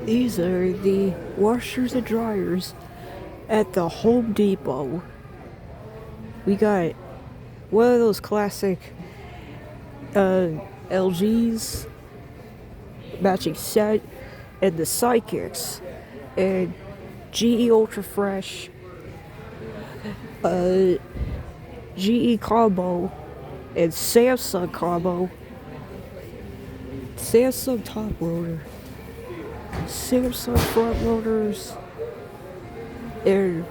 These are the washers and dryers at the Home Depot. We got one of those classic LGs matching set and the Sidekicks and GE Ultra Fresh, GE Combo and Samsung Combo, Samsung top loader, Samsung front loaders, and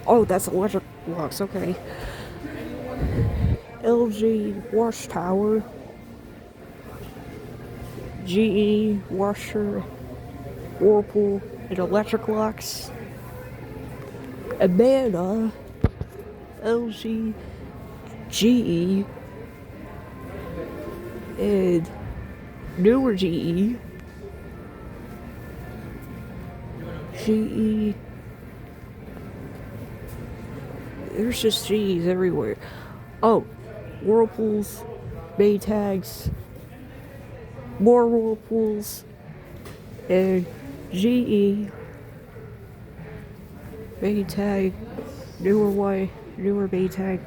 oh, that's electric blocks. Okay, LG wash tower, GE washer, Whirlpool, and electric locks, Amanda, LG, GE, and newer GE, GE. There's just GEs everywhere. Oh, Whirlpools, Maytags, more Whirlpools, and GE, Maytag, newer one, newer Maytag.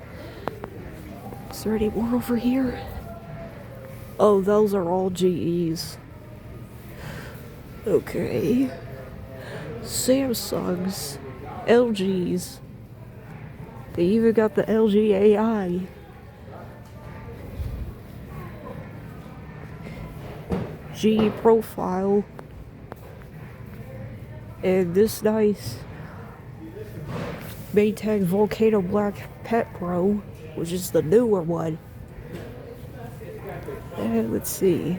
Is there any more over here? Oh, those are all GEs. Okay. Samsungs, LGs. They even got the LG AI. GE Profile. And this nice Maytag Volcano Black Pet Pro, which is the newer one. And let's see.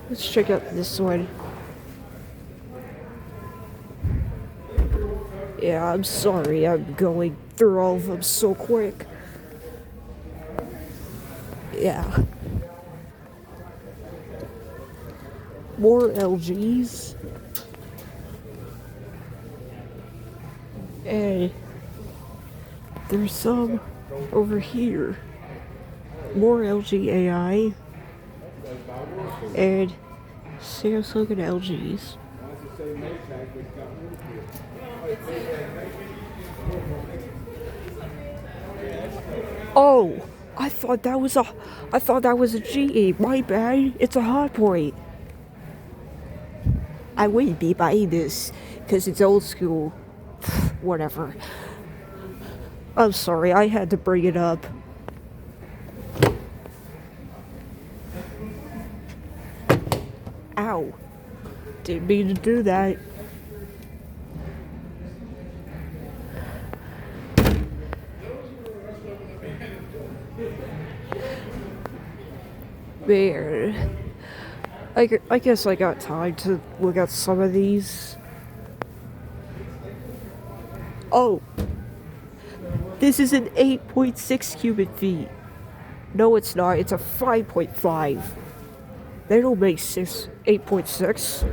Let's check out this one. Yeah, I'm sorry, I'm going through all of them so quick. Yeah. More LGs. And there's some over here. More LG AI. And Samsung and LGs. Oh, I thought that was a GE. My bad. It's a Hot Point. I wouldn't be buying this because it's old school. Whatever. I'm sorry, I had to bring it up. Ow. Didn't mean to do that. Man. I guess I got time to look at some of these. Oh. This is an 8.6 cubic feet. No, it's not. It's a 5.5. They don't make 8.6.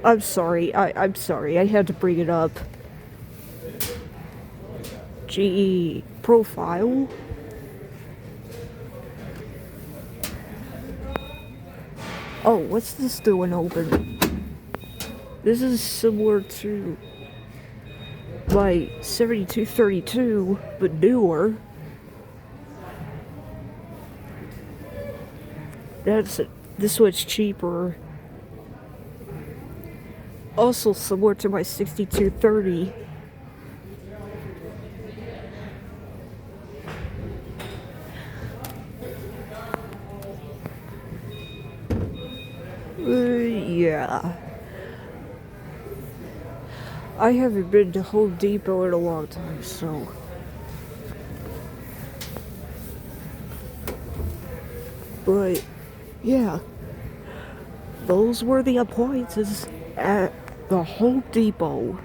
I'm sorry. I'm sorry. I had to bring it up. GE Profile. Oh, what's this doing open? This is similar to my 7232, but newer. This one's cheaper. Also similar to my 6230. Yeah. I haven't been to Home Depot in a long time, so. But, yeah. Those were the appliances at the Home Depot.